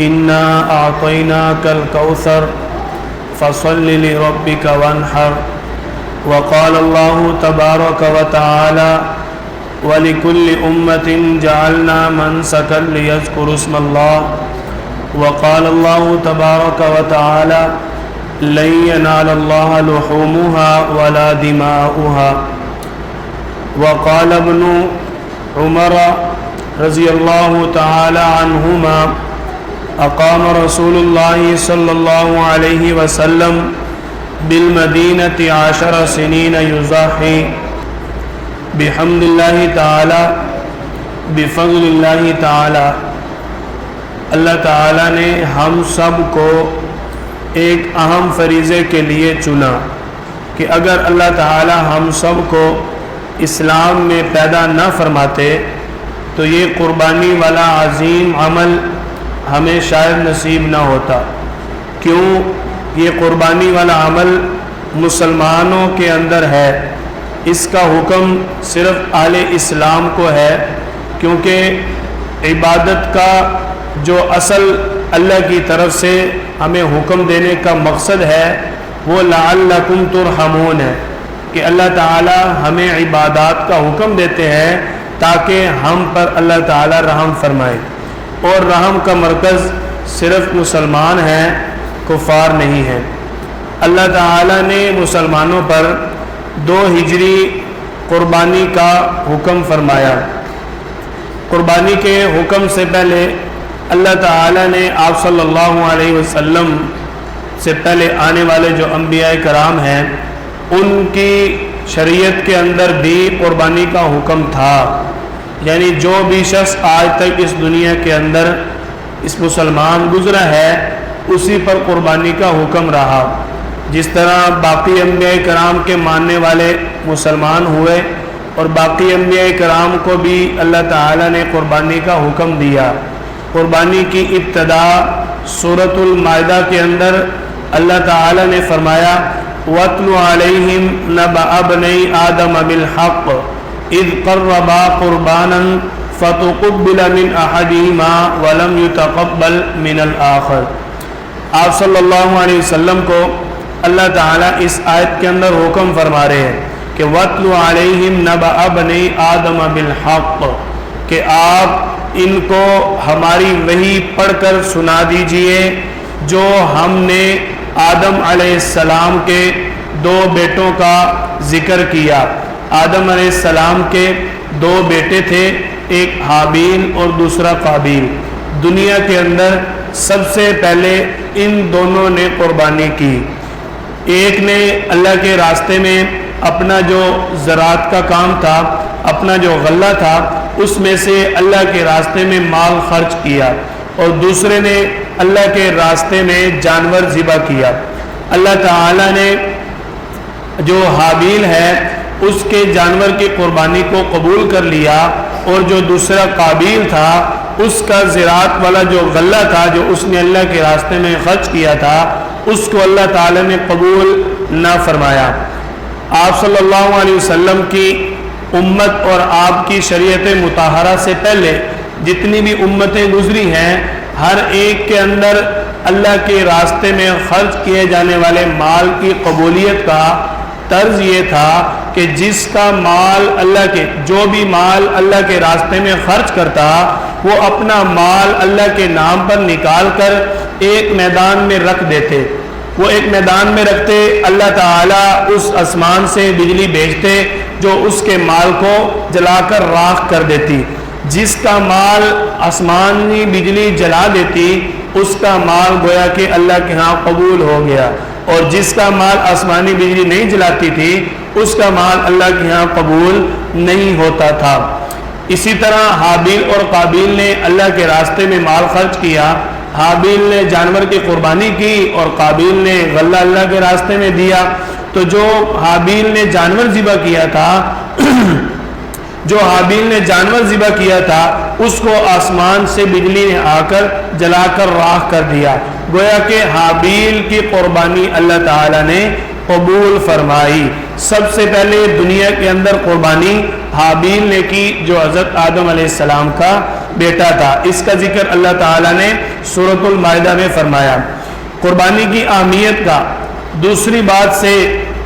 إنا أعطيناك الكوثر فصل لربك وانحر. وقال الله تبارك وتعالى وَلِكُلِّ أُمَّةٍ جَعَلْنَا مَنْسَكًا لِيَذْكُرُوا اسْمَ اللَّهِ. وقال الله تبارك وتعالى لَن يَنَالَ اللَّهَ لُحُومُهَا وَلَا دِمَاؤُهَا. وقال ابن عمر رضی اللہ تعالی عنہما اقام رسول اللہ صلی اللہ علیہ وسلم بالمدینة 10 سنین یضحی بحمد اللہ تعالی بفضل اللہ تعالی. اللہ تعالیٰ نے ہم سب کو ایک اہم فریضے کے لیے چنا کہ اگر اللہ تعالیٰ ہم سب کو اسلام میں پیدا نہ فرماتے تو یہ قربانی والا عظیم عمل ہمیں شاید نصیب نہ ہوتا. کیوں؟ یہ قربانی والا عمل مسلمانوں کے اندر ہے، اس کا حکم صرف اہل اسلام کو ہے، کیونکہ عبادت کا جو اصل اللہ کی طرف سے ہمیں حکم دینے کا مقصد ہے وہ لعلکم ترحمون ہے کہ اللہ تعالی ہمیں عبادات کا حکم دیتے ہیں تاکہ ہم پر اللہ تعالی رحم فرمائے. اور رحم کا مرکز صرف مسلمان ہیں، کفار نہیں ہیں. اللہ تعالی نے مسلمانوں پر 2 ہجری قربانی کا حکم فرمایا. قربانی کے حکم سے پہلے اللہ تعالی نے آپ صلی اللہ علیہ وسلم سے پہلے آنے والے جو انبیاء کرام ہیں ان کی شریعت کے اندر بھی قربانی کا حکم تھا. یعنی جو بھی شخص آج تک اس دنیا کے اندر اس مسلمان گزرا ہے اسی پر قربانی کا حکم رہا. جس طرح باقی انبیاء کرام کے ماننے والے مسلمان ہوئے اور باقی انبیاء کرام کو بھی اللہ تعالی نے قربانی کا حکم دیا. قربانی کی ابتدا سورۃ المائدہ کے اندر اللہ تعالی نے فرمایا وَاتْلُ عَلَيْهِمْ نَبَأَ ابْنَيْ آدَمَ بِالْحَقِّ إِذْ قَرَّبَا قُرْبَانًا فَتُقُبِّلَ مِنْ أَحَدِهِمَا وَلَمْ يُتَقَبَّلْ مِنَ الْآخَرِ. آپ صلی اللہ علیہ وسلم کو اللہ تعالیٰ اس آیت کے اندر حکم فرما رہے ہیں کہ وَاتْلُ عَلَيْهِمْ نَبَأَ ابْنَيْ آدَمَ بِالْحَقِّ کہ آپ ان کو ہماری وحی پڑھ کر سنا دیجئے جو ہم نے آدم علیہ السلام کے 2 بیٹوں کا ذکر کیا. آدم علیہ السلام کے 2 بیٹے تھے، ایک حابیل اور دوسرا قابیل. دنیا کے اندر سب سے پہلے ان دونوں نے قربانی کی. ایک نے اللہ کے راستے میں اپنا جو زراعت کا کام تھا، اپنا جو غلہ تھا اس میں سے اللہ کے راستے میں مال خرچ کیا، اور دوسرے نے اللہ کے راستے میں جانور ذبح کیا. اللہ تعالی نے جو حابیل ہے اس کے جانور کی قربانی کو قبول کر لیا، اور جو دوسرا قابیل تھا اس کا زراعت والا جو غلہ تھا جو اس نے اللہ کے راستے میں خرچ کیا تھا اس کو اللہ تعالی نے قبول نہ فرمایا. آپ صلی اللہ علیہ وسلم کی امت اور آپ کی شریعت مطہرہ سے پہلے جتنی بھی امتیں گزری ہیں ہر ایک کے اندر اللہ کے راستے میں خرچ کیے جانے والے مال کی قبولیت کا طرز یہ تھا کہ جس کا مال جو بھی مال اللہ کے راستے میں خرچ کرتا وہ اپنا مال اللہ کے نام پر نکال کر ایک میدان میں رکھ دیتے. وہ ایک میدان میں رکھتے، اللہ تعالیٰ اس آسمان سے بجلی بھیجتے جو اس کے مال کو جلا کر راکھ کر دیتی. جس کا مال آسمانی بجلی جلا دیتی اس کا مال گویا کہ اللہ کے ہاں قبول ہو گیا، اور جس کا مال آسمانی بجلی نہیں جلاتی تھی اس کا مال اللہ کے ہاں قبول نہیں ہوتا تھا. اسی طرح حابیل اور قابیل نے اللہ کے راستے میں مال خرچ کیا. حابیل نے جانور کی قربانی کی اور قابیل نے غلہ اللہ کے راستے میں دیا. تو جو حابیل نے جانور ذبح کیا تھا اس کو آسمان سے بجلی نے آ کر جلا کر راکھ کر دیا. گویا کہ حابیل کی قربانی اللہ تعالی نے قبول فرمائی. سب سے پہلے دنیا کے اندر قربانی حابیل نے کی جو حضرت آدم علیہ السلام کا بیٹا تھا۔ اس کا ذکر اللہ تعالیٰ نے سورۃ المائدہ میں فرمایا۔ قربانی کی اہمیت کا دوسری بات سے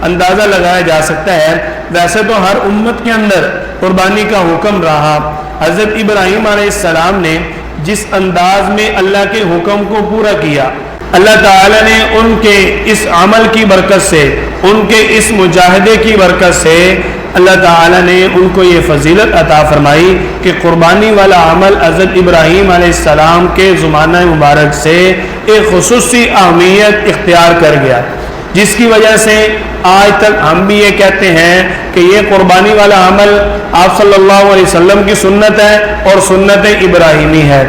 اندازہ لگایا جا سکتا ہے، ویسے تو ہر امت کے اندر قربانی کا حکم رہا، حضرت ابراہیم علیہ السلام نے جس انداز میں اللہ کے حکم کو پورا کیا، اللہ تعالیٰ نے ان کے اس عمل کی برکت سے، ان کے اس مجاہدے کی برکت سے اللہ تعالیٰ نے ان کو یہ فضیلت عطا فرمائی کہ قربانی والا عمل حضرت ابراہیم علیہ السلام کے زمانہ مبارک سے ایک خصوصی اہمیت اختیار کر گیا، جس کی وجہ سے آج تک ہم بھی یہ کہتے ہیں کہ یہ قربانی والا عمل آپ صلی اللہ علیہ وسلم کی سنت ہے اور سنت ابراہیمی ہے۔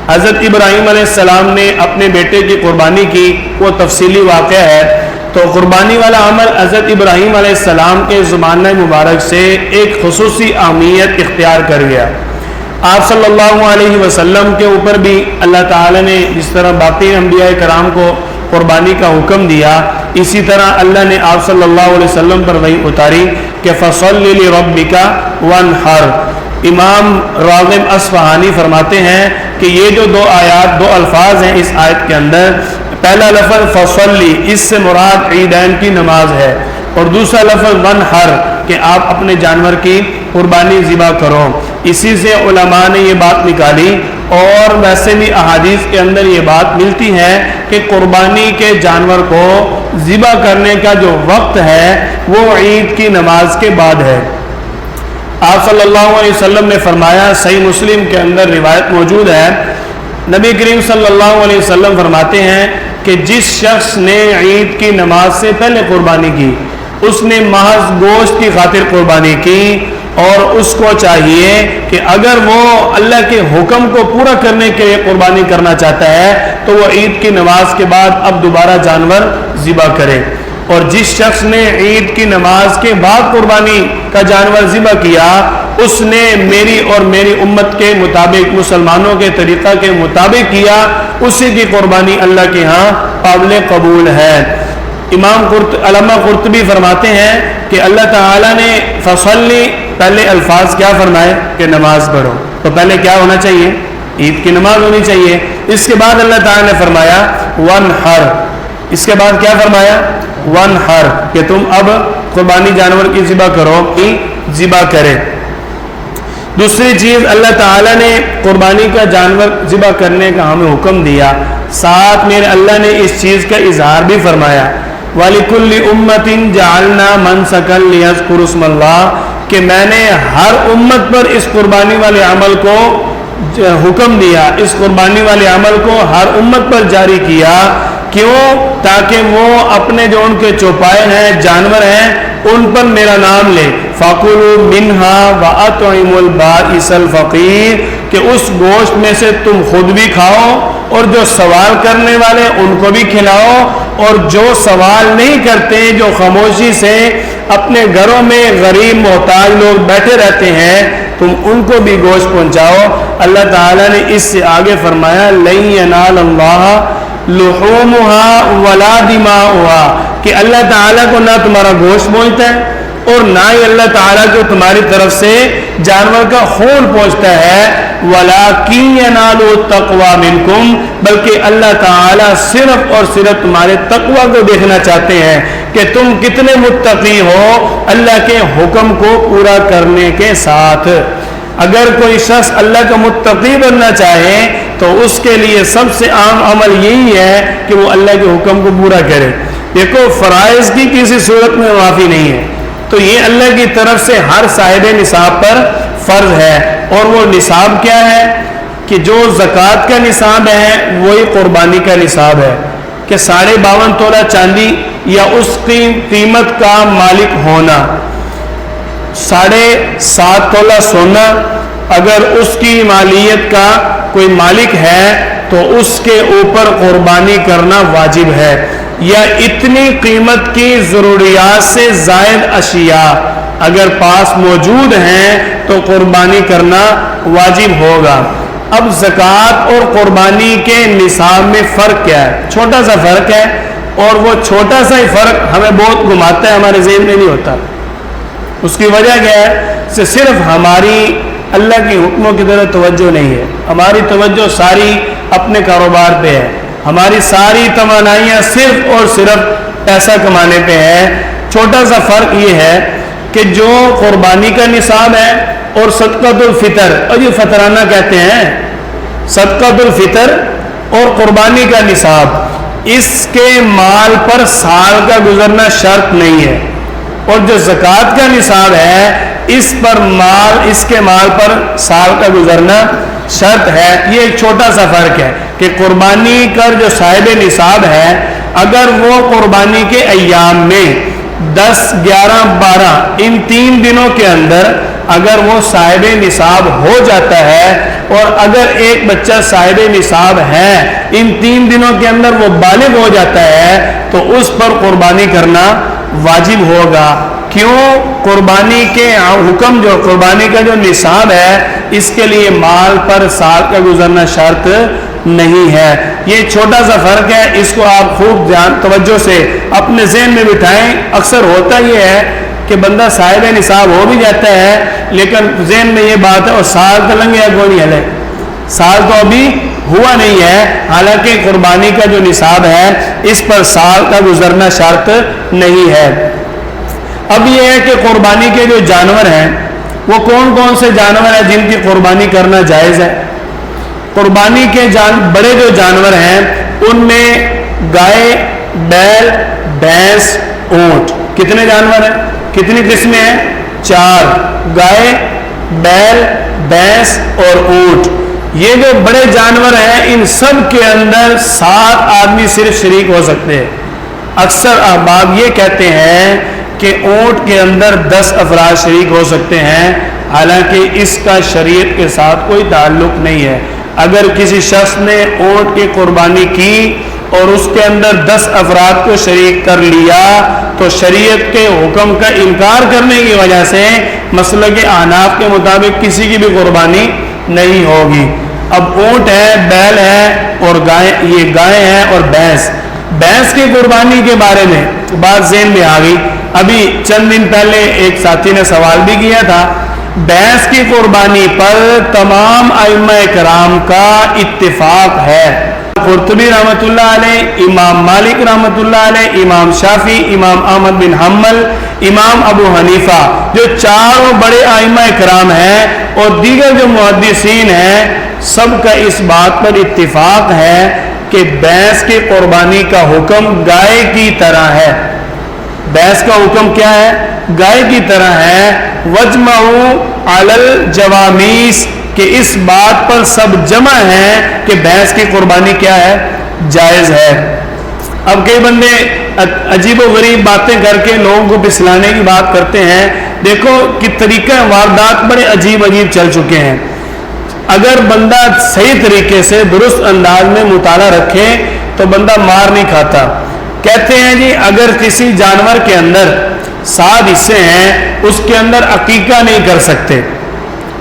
حضرت ابراہیم علیہ السلام نے اپنے بیٹے کی قربانی کی، وہ تفصیلی واقعہ ہے۔ تو قربانی والا عمل حضرت ابراہیم علیہ السلام کے زمانہ مبارک سے ایک خصوصی اہمیت اختیار کر گیا۔ آپ صلی اللہ علیہ وسلم کے اوپر بھی اللہ تعالیٰ نے جس طرح باقی انبیاء کرام کو قربانی کا حکم دیا، اسی طرح اللہ نے آپ صلی اللہ علیہ وسلم پر وحی اتاری کہ فَصَلِّ لِرَبِّكَ وَانْحَرْ۔ امام راغب اصفہانی فرماتے ہیں کہ یہ جو دو آیات، دو الفاظ ہیں اس آیت کے اندر، پہلا لفظ فصلی، اس سے مراد عیدین کی نماز ہے، اور دوسرا لفظ وانحر کہ آپ اپنے جانور کی قربانی ذبح کرو۔ اسی سے علماء نے یہ بات نکالی، اور ویسے بھی احادیث کے اندر یہ بات ملتی ہے کہ قربانی کے جانور کو ذبح کرنے کا جو وقت ہے وہ عید کی نماز کے بعد ہے۔ آپ صلی اللہ علیہ وسلم نے فرمایا، صحیح مسلم کے اندر روایت موجود ہے، نبی کریم صلی اللہ علیہ وسلم فرماتے ہیں کہ جس شخص نے عید کی نماز سے پہلے قربانی کی، اس نے محض گوشت کی خاطر قربانی کی، اور اس کو چاہیے کہ اگر وہ اللہ کے حکم کو پورا کرنے کے لیے قربانی کرنا چاہتا ہے تو وہ عید کی نماز کے بعد اب دوبارہ جانور ذبح کرے۔ اور جس شخص نے عید کی نماز کے بعد قربانی کا جانور ذبح کیا، اس نے میری اور میری امت کے مطابق، مسلمانوں کے طریقہ کے مطابق کیا، اسی کی قربانی اللہ کے ہاں قابل قبول ہے۔ علامہ قرطبی فرماتے ہیں کہ اللہ تعالیٰ نے فصلی پہلے الفاظ کیا فرمائے کہ نماز پڑھو، تو پہلے کیا ہونا چاہیے؟ عید کی نماز ہونی چاہیے۔ اس کے بعد اللہ تعالیٰ نے فرمایا وانحر، اس کے بعد کیا فرمایا؟ وانحر، کہ تم اب قربانی جانور کی ذبح کرو، ذبح کرے۔ دوسری چیز، اللہ تعالیٰ نے قربانی کا جانور ذبح کرنے کا ہمیں حکم دیا، ساتھ میرے اللہ نے اس چیز کا اظہار بھی فرمایا، وَلِكُلِّ أُمَّةٍ جَعَلْنَا مَنْسَكًا لِيَذْكُرُوا اسْمَ اللَّهِ، کہ میں نے ہر امت پر اس قربانی والے عمل کو حکم دیا، اس قربانی والے عمل کو ہر امت پر جاری کیا۔ کیوں؟ تاکہ وہ اپنے جو ان کے چوپائے ہیں، جانور ہیں، ان پر میرا نام لے۔ فَكُلُوا مِنْهَا وَأَطْعِمُوا الْبَائِسَ الْفَقِيرَ، کہ اس گوشت میں سے تم خود بھی کھاؤ اور جو سوال کرنے والے ان کو بھی کھلاؤ، اور جو سوال نہیں کرتے، جو خاموشی سے اپنے گھروں میں غریب محتاج لوگ بیٹھے رہتے ہیں، تم ان کو بھی گوشت پہنچاؤ۔ اللہ تعالیٰ نے اس سے آگے فرمایا لَن يَنَالَ اللَّهَ لُحُومُهَا وَلَا دِمَاؤُهَا، کہ اللہ تعالیٰ کو نہ تمہارا گوشت پہنچتا ہے اور نہ ہی اللہ تعالیٰ کو تمہاری طرف سے جانور کا خون پہنچتا ہے، وَلَكِنْ يَنَالُ التَّقْوَى مِنْكُمْ، بلکہ اللہ تعالیٰ صرف اور صرف تمہارے تقوی کو دیکھنا چاہتے ہیں کہ تم کتنے متقی ہو اللہ کے حکم کو پورا کرنے کے ساتھ۔ اگر کوئی شخص اللہ کا متقی بننا چاہے تو اس کے لیے سب سے عام عمل یہی ہے کہ وہ اللہ کے حکم کو پورا کرے۔ دیکھو، فرائض کی کسی صورت میں معافی نہیں ہے، تو یہ اللہ کی طرف سے ہر صاحب نصاب پر فرض ہے۔ اور وہ نصاب کیا ہے؟ کہ جو زکوٰۃ کا نصاب ہے وہی قربانی کا نصاب ہے، کہ 52.5 تولہ چاندی یا اس کی قیمت کا مالک ہونا، 7.5 تولہ سونا اگر اس کی مالیت کا کوئی مالک ہے تو اس کے اوپر قربانی کرنا واجب ہے، یا اتنی قیمت کی ضروریات سے زائد اشیاء اگر پاس موجود ہیں تو قربانی کرنا واجب ہوگا۔ اب زکوٰۃ اور قربانی کے نصاب میں فرق کیا ہے؟ چھوٹا سا فرق ہے، اور وہ چھوٹا سا ہی فرق ہمیں بہت گھماتا ہے، ہمارے ذہن میں نہیں ہوتا۔ اس کی وجہ کیا ہے؟ صرف ہماری اللہ کے حکموں کی طرف توجہ نہیں ہے. ہماری توجہ ساری اپنے کاروبار پہ ہے. ہماری ساری توانائیاں صرف اور صرف پیسہ کمانے پہ ہے. چھوٹا سا فرق یہ ہے کہ جو قربانی کا نصاب ہے اور صدقۃ الفطر، اور یہ فطرانہ کہتے ہیں، صدقۃ الفطر اور قربانی کا نصاب، اس کے مال پر سال کا گزرنا شرط نہیں ہے. اور جو زکوٰۃ کا نصاب ہے اس کے مال پر سال کا گزرنا شرط ہے. یہ ایک چھوٹا سا فرق ہے کہ قربانی کا جو صاحب نصاب ہے، اگر وہ قربانی کے ایام میں 10، 11، 12 ان 3 دنوں کے اندر اگر وہ صاحب نصاب ہو جاتا ہے، اور اگر ایک بچہ صاحب نصاب ہے ان 3 دنوں کے اندر وہ بالغ ہو جاتا ہے، تو اس پر قربانی کرنا واجب ہوگا. کیوں؟ قربانی کے حکم، جو قربانی کا جو نصاب ہے اس کے لیے مال پر سال کا گزرنا شرط نہیں ہے. یہ چھوٹا سا فرق ہے، اس کو آپ خوب توجہ سے اپنے ذہن میں بٹھائیں. اکثر ہوتا یہ ہے کہ بندہ صاحب نصاب ہو بھی جاتا ہے لیکن ذہن میں یہ بات ہے اور سال تو لنگے یا کوئی نہیں ہلے، سال تو ابھی ہوا نہیں ہے. حالانکہ قربانی کا جو نصاب ہے اس پر سال کا گزرنا شرط نہیں ہے. اب یہ ہے کہ قربانی کے جو جانور ہیں وہ کون کون سے جانور ہیں جن کی قربانی کرنا جائز ہے. قربانی کے بڑے جو جانور ہیں ان میں گائے، بیل، بھینس، اونٹ. کتنے جانور ہیں؟ کتنی قسمیں ہیں؟ 4. گائے، بیل، بھینس اور اونٹ. یہ جو بڑے جانور ہیں ان سب کے اندر 7 آدمی صرف شریک ہو سکتے ہیں. اکثر احباب یہ کہتے ہیں کہ اونٹ کے اندر 10 افراد شریک ہو سکتے ہیں، حالانکہ اس کا شریعت کے ساتھ کوئی تعلق نہیں ہے. اگر کسی شخص نے اونٹ کی قربانی کی اور اس کے اندر 10 افراد کو شریک کر لیا تو شریعت کے حکم کا انکار کرنے کی وجہ سے مسلک احناف کے مطابق کسی کی بھی قربانی نہیں ہوگی. اب اونٹ ہے، بیل ہے اور گائے ہیں اور بھینس. بھینس کی قربانی کے بارے میں بات ذہن میں آ گئی. ابھی چند دن پہلے ایک ساتھی نے سوال بھی کیا تھا. بھینس کی قربانی پر تمام ائمہ کرام کا اتفاق ہے. قرطبی رحمۃ اللہ علیہ، امام مالک رحمۃ اللہ علیہ، امام شافعی، امام احمد بن حنبل، امام ابو حنیفہ، جو 4 بڑے ائمہ کرام ہیں اور دیگر جو محدثین ہیں، سب کا اس بات پر اتفاق ہے کہ بھینس کی قربانی کا حکم گائے کی طرح ہے. بھینس کا حکم کیا ہے؟ گائے کی طرح ہے. وَاجْمَعُوا عَلَى الْجَوَامِيسِ، کہ اس بات پر سب جمع ہیں کہ بھینس کی قربانی کیا ہے؟ جائز ہے. اب کئی بندے عجیب و غریب باتیں کر کے لوگوں کو پھسلانے کی بات کرتے ہیں. دیکھو کہ طریقہ واردات بڑے عجیب چل چکے ہیں. اگر بندہ صحیح طریقے سے درست انداز میں مطالعہ رکھے تو بندہ مار نہیں کھاتا. کہتے ہیں جی اگر کسی جانور کے اندر 7 حصے ہیں اس کے اندر عقیقہ نہیں کر سکتے.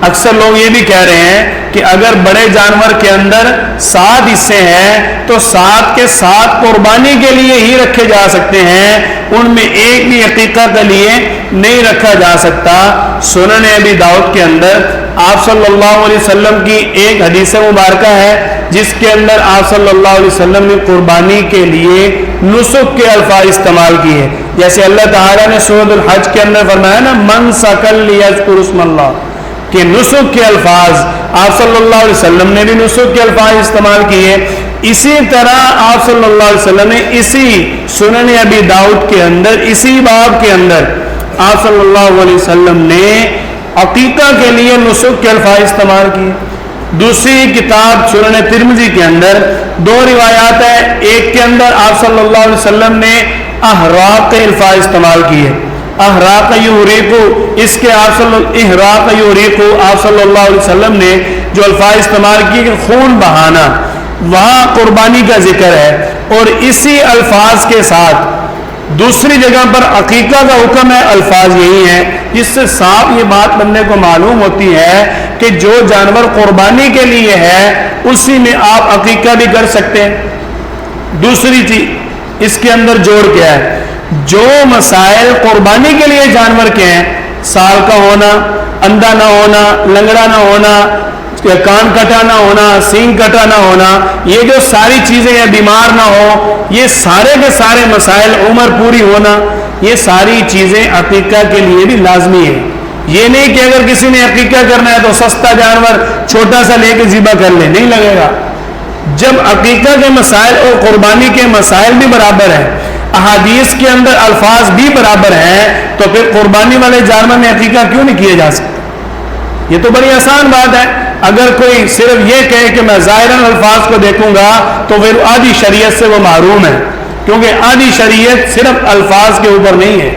اکثر لوگ یہ بھی کہہ رہے ہیں کہ اگر بڑے جانور کے اندر 7 حصے ہیں تو 7 کے 7 قربانی کے لیے ہی رکھے جا سکتے ہیں، ان میں ایک بھی عقیقہ کے لیے نہیں رکھا جا سکتا. سنن ابی داؤد کے اندر آپ صلی اللہ علیہ وسلم کی ایک حدیث مبارکہ ہے جس کے اندر آپ صلی اللہ علیہ وسلم نے قربانی کے لیے نسک کے الفاظ استعمال کیے. جیسے اللہ تعالیٰ نے سورۃ الحج کے اندر فرمایا نا، من سکل لیذکر اسم اللہ، کہ نسک کے الفاظ آپ صلی اللہ علیہ وسلم نے بھی نسک کے الفاظ استعمال کیے. اسی طرح آپ صلی اللہ علیہ وسلم نے اسی سنن ابی داؤد کے اندر اسی باب کے اندر آپ صلی اللہ علیہ وسلم نے عقیقہ کے لیے نسک کے الفاظ استعمال کیے. دوسری کتاب سنن ترمذی کے اندر 2 روایات ہیں. ایک کے اندر آپ صلی اللہ علیہ وسلم نے احراق کے الفاظ استعمال کیے. احراق یحرقو، اس کے احراق یحرقو آپ صلی اللہ علیہ وسلم نے جو الفاظ استعمال کیے کہ خون بہانا، وہاں قربانی کا ذکر ہے. اور اسی الفاظ کے ساتھ دوسری جگہ پر عقیقہ کا حکم ہے. الفاظ یہی ہیں جس سے صاف یہ بات بندے کو معلوم ہوتی ہے کہ جو جانور قربانی کے لیے ہے اسی میں آپ عقیقہ بھی کر سکتے ہیں. دوسری چیز اس کے اندر جوڑ کیا ہے، جو مسائل قربانی کے لیے جانور کے ہیں سال کا ہونا، اندھا نہ ہونا، لنگڑا نہ ہونا، کان کٹا نہ ہونا، سینگ کٹا نہ ہونا، یہ جو ساری چیزیں ہیں، بیمار نہ ہو، یہ سارے کے سارے مسائل، عمر پوری ہونا، یہ ساری چیزیں عقیقہ کے لیے بھی لازمی ہے۔ یہ نہیں کہ اگر کسی نے عقیقہ کرنا ہے تو سستا جانور چھوٹا سا لے کے ذبح کر لے، نہیں لگے گا۔ جب عقیقہ کے مسائل اور قربانی کے مسائل بھی برابر ہیں، احادیث کے اندر الفاظ بھی برابر ہیں، تو پھر قربانی والے جانور میں عقیقہ کیوں نہیں کیا جا سکتا؟ یہ تو بڑی آسان بات ہے۔ اگر کوئی صرف یہ کہے کہ میں ظاہراً الفاظ کو دیکھوں گا تو پھر آدھی شریعت سے وہ محروم ہے، کیونکہ آدھی شریعت صرف الفاظ کے اوپر نہیں ہے۔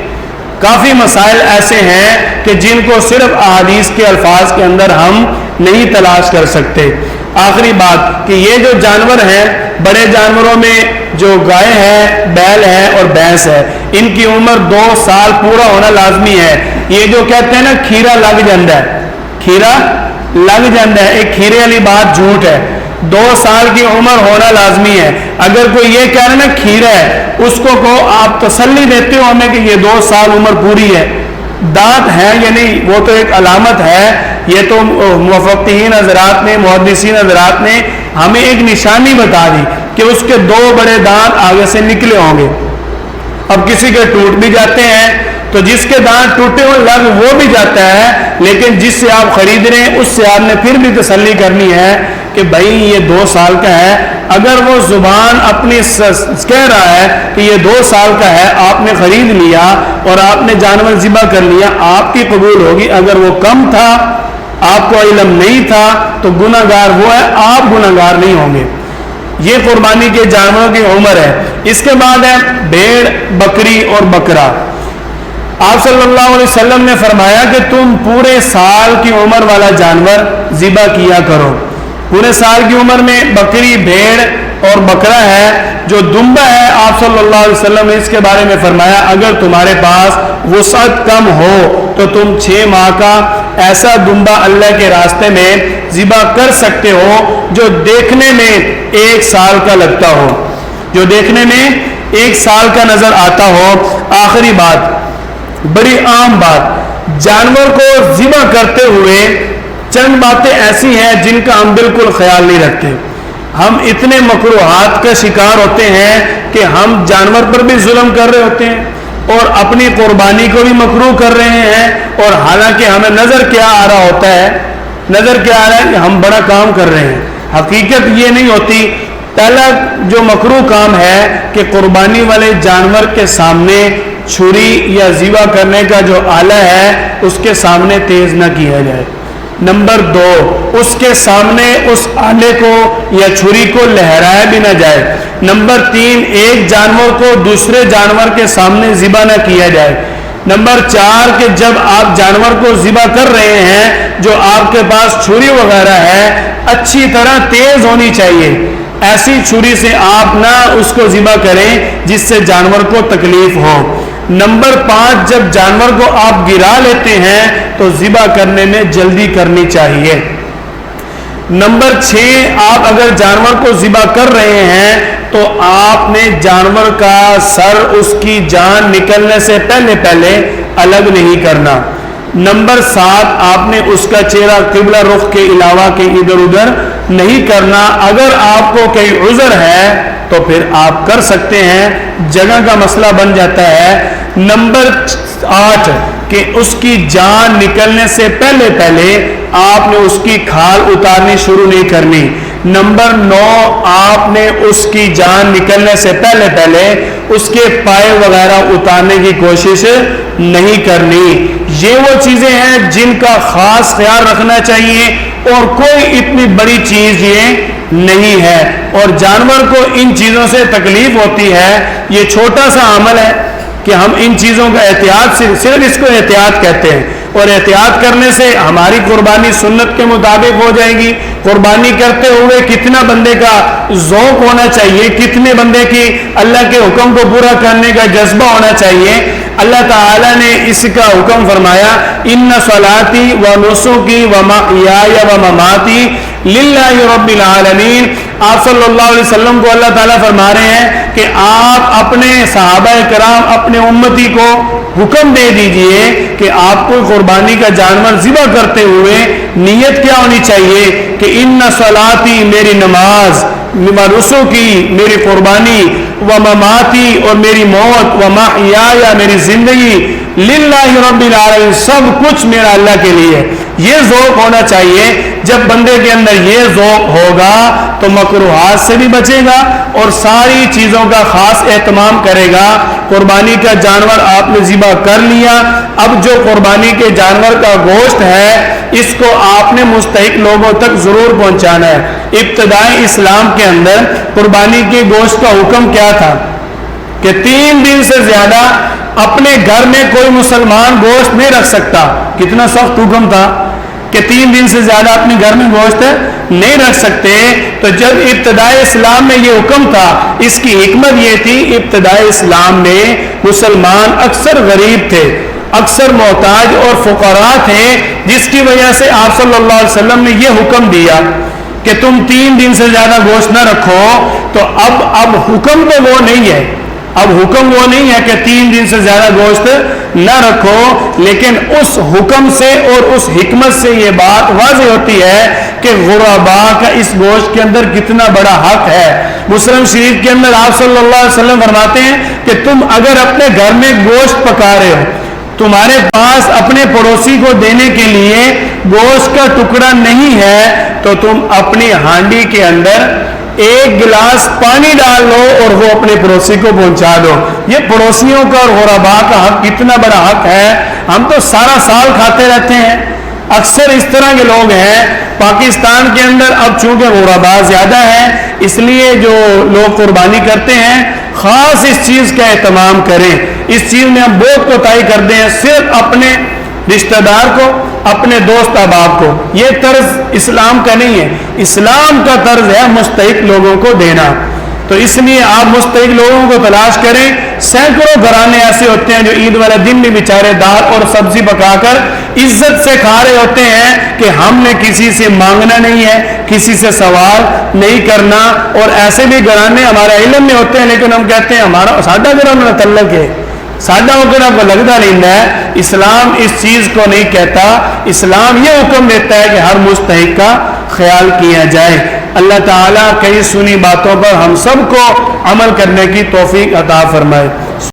کافی مسائل ایسے ہیں کہ جن کو صرف احادیث کے الفاظ کے اندر ہم نہیں تلاش کر سکتے۔ آخری بات کہ یہ جو جانور ہیں، بڑے جانوروں میں جو گائے ہے، بیل ہے اور بھینس ہے، ان کی عمر 2 سال پورا ہونا لازمی ہے۔ یہ جو کہتے ہیں نا کھیرا لگ جاندہ ہے، کھیرا لگ جاندہ ہے، ایک کھیرے والی بات جھوٹ ہے۔ 2 سال کی عمر ہونا لازمی ہے۔ اگر کوئی یہ کہہ رہا ہے نا کھیرا ہے، اس کو آپ تسلی دیتے ہو ہمیں کہ یہ 2 سال عمر پوری ہے، دانت ہے یا نہیں وہ تو ایک علامت ہے۔ یہ تو مفقہین حضرات نے، محدثین حضرات نے ہمیں ایک نشانی بتا دی کہ اس کے 2 بڑے دانت آگے سے نکلے ہوں گے۔ اب کسی کے ٹوٹ بھی جاتے ہیں تو جس کے دانت ٹوٹے ہوئے لگ وہ بھی جاتا ہے، لیکن جس سے آپ خرید رہے ہیں اس سے آپ نے پھر بھی تسلی کرنی ہے کہ بھائی یہ 2 سال کا ہے۔ اگر وہ زبان اپنی کہہ رہا ہے کہ یہ 2 سال کا ہے، آپ نے خرید لیا اور آپ نے جانور ذبح کر لیا، آپ کی قبول ہوگی۔ اگر وہ کم تھا، آپ کو علم نہیں تھا، تو گناہ گار وہ ہے، آپ گناہ گار نہیں ہوں گے۔ یہ قربانی کے جانوروں کی عمر ہے۔ اس کے بعد ہے بھیڑ، بکری اور بکرا۔ آپ صلی اللہ علیہ وسلم نے فرمایا کہ تم پورے سال کی عمر والا جانور ذبح کیا کرو۔ پورے سال کی عمر میں بکری، بھیڑ اور بکرا ہے۔ جو دمبا ہے، آپ صلی اللہ علیہ وسلم نے اس کے بارے میں فرمایا اگر تمہارے پاس وسعت کم ہو تو تم 6 ماہ کا ایسا دمبا اللہ کے راستے میں ذبح کر سکتے ہو جو دیکھنے میں 1 سال کا لگتا ہو، جو دیکھنے میں 1 سال کا نظر آتا ہو۔ آخری بات، بڑی عام بات، جانور کو ذبح کرتے ہوئے چند باتیں ایسی ہیں جن کا ہم بالکل خیال نہیں رکھتے۔ ہم اتنے مکروہات کا شکار ہوتے ہیں کہ ہم جانور پر بھی ظلم کر رہے ہوتے ہیں اور اپنی قربانی کو بھی مکروہ کر رہے ہیں، اور حالانکہ ہمیں نظر کیا آ رہا ہوتا ہے، نظر کیا آ رہا ہے کہ ہم بڑا کام کر رہے ہیں۔ حقیقت یہ نہیں ہوتی۔ پہلا جو مکروہ کام ہے کہ قربانی والے جانور کے سامنے چھری یا ذبح کرنے کا جو آلہ ہے اس کے سامنے تیز نہ کیا جائے۔ نمبر 2، اس کے سامنے اس آلے کو یا چھری کو لہرایا بھی نہ جائے۔ نمبر 3، ایک جانور کو دوسرے جانور کے سامنے ذبح نہ کیا جائے۔ نمبر 4 کہ جب آپ جانور کو ذبح کر رہے ہیں، جو آپ کے پاس چھری وغیرہ ہے اچھی طرح تیز ہونی چاہیے، ایسی چھری سے آپ نہ اس کو ذبح کریں جس سے جانور کو تکلیف ہو۔ نمبر 5، جب جانور کو آپ گرا لیتے ہیں تو ذبح کرنے میں جلدی کرنی چاہیے۔ نمبر 6، آپ اگر جانور کو ذبح کر رہے ہیں تو آپ نے جانور کا سر اس کی جان نکلنے سے پہلے الگ نہیں کرنا۔ نمبر 7، آپ نے اس کا چہرہ قبلہ رخ کے علاوہ کے ادھر ادھر نہیں کرنا۔ اگر آپ کو کوئی عذر ہے تو پھر آپ کر سکتے ہیں، جگہ کا مسئلہ بن جاتا ہے۔ نمبر 8 کہ اس کی جان نکلنے سے پہلے آپ نے اس کی کھال اتارنی شروع نہیں کرنی۔ نمبر 9، آپ نے اس کی جان نکلنے سے پہلے اس کے پائے وغیرہ اتارنے کی کوشش نہیں کرنی۔ یہ وہ چیزیں ہیں جن کا خاص خیال رکھنا چاہیے، اور کوئی اتنی بڑی چیز یہ نہیں ہے، اور جانور کو ان چیزوں سے تکلیف ہوتی ہے۔ یہ چھوٹا سا عمل ہے کہ ہم ان چیزوں کا احتیاط، صرف اس کو احتیاط کہتے ہیں، اور احتیاط کرنے سے ہماری قربانی سنت کے مطابق ہو جائے گی۔ قربانی کرتے ہوئے کتنا بندے کا ذوق ہونا چاہیے، کتنے بندے کی اللہ کے حکم کو پورا کرنے کا جذبہ ہونا چاہیے۔ اللہ تعالیٰ نے اس کا حکم فرمایا ان صلاتی و نسکی و محیای و مماتی للہ رب العالمین. آپ صلی اللہ علیہ وسلم کو اللہ تعالیٰ فرما رہے ہیں کہ آپ اپنے صحابہ کرام اپنے امتی کو حکم دے دیجئے کہ آپ کو قربانی کا جانور ذبح کرتے ہوئے نیت کیا ہونی چاہیے کہ ان صلاتی میری نماز، و نسکی میری قربانی، و مماتی اور میری موت، و محیای میری زندگی، للہ رب العالمین سب کچھ میرا اللہ کے لیے. یہ ذوق ہونا چاہیے. جب بندے کے اندر یہ ذوق ہوگا تو مکروہات سے بھی بچے گا اور ساری چیزوں کا خاص اہتمام کرے گا. قربانی کا جانور آپ نے ذبح کر لیا، اب جو قربانی کے جانور کا گوشت ہے اس کو آپ نے مستحق لوگوں تک ضرور پہنچانا ہے. ابتدائی اسلام کے اندر قربانی کے گوشت کا حکم کیا تھا کہ 3 دن سے زیادہ اپنے گھر میں کوئی مسلمان گوشت نہیں رکھ سکتا. کتنا سخت حکم تھا کہ 3 دن سے زیادہ اپنے گھر میں گوشت نہیں رکھ سکتے. تو جب ابتدائی اسلام میں یہ حکم تھا، اس کی حکمت یہ تھی ابتدائی اسلام میں مسلمان اکثر غریب تھے، اکثر محتاج اور فقراء تھے، جس کی وجہ سے آپ صلی اللہ علیہ وسلم نے یہ حکم دیا کہ تم 3 دن سے زیادہ گوشت نہ رکھو. تو اب حکم تو وہ نہیں ہے، اب حکم وہ نہیں ہے کہ 3 دن سے زیادہ گوشت نہ رکھو، لیکن اس حکم سے اور اس حکمت سے یہ بات واضح ہوتی ہے کہ غرباء کا اس گوشت کے اندر کتنا بڑا حق ہے. مسلم شریف کے اندر آپ صلی اللہ علیہ وسلم فرماتے ہیں کہ تم اگر اپنے گھر میں گوشت پکا رہے ہو، تمہارے پاس اپنے پڑوسی کو دینے کے لیے گوشت کا ٹکڑا نہیں ہے، تو تم اپنی ہانڈی کے اندر 1 گلاس پانی ڈال لو اور وہ اپنے پڑوسی کو پہنچا دو. یہ پڑوسیوں کا اور غرباء کا حق کتنا بڑا حق ہے. ہم تو سارا سال کھاتے رہتے ہیں. اکثر اس طرح کے لوگ ہیں پاکستان کے اندر. اب چونکہ غرباء زیادہ ہیں اس لیے جو لوگ قربانی کرتے ہیں خاص اس چیز کا اہتمام کریں. اس چیز میں ہم بہت کوتاہی کرتے ہیں، صرف اپنے رشتہ دار کو، اپنے دوست احباب کو. یہ طرز اسلام کا نہیں ہے. اسلام کا طرز ہے مستحق لوگوں کو دینا. تو اس لیے آپ مستحق لوگوں کو تلاش کریں. سینکڑوں گھرانے ایسے ہوتے ہیں جو عید والے دن بھی بیچارے دال اور سبزی پکا کر عزت سے کھا رہے ہوتے ہیں کہ ہم نے کسی سے مانگنا نہیں ہے، کسی سے سوال نہیں کرنا. اور ایسے بھی گھرانے ہمارے علم میں ہوتے ہیں لیکن ہم کہتے ہیں ہمارا ساڈا گھرانا تعلق ہے، ساڈا وغیرہ کو لگتا نہیں ہے. اسلام اس چیز کو نہیں کہتا. اسلام یہ حکم دیتا ہے کہ ہر مستحق کا خیال کیا جائے. اللہ تعالیٰ کئی سنی باتوں پر ہم سب کو عمل کرنے کی توفیق عطا فرمائے.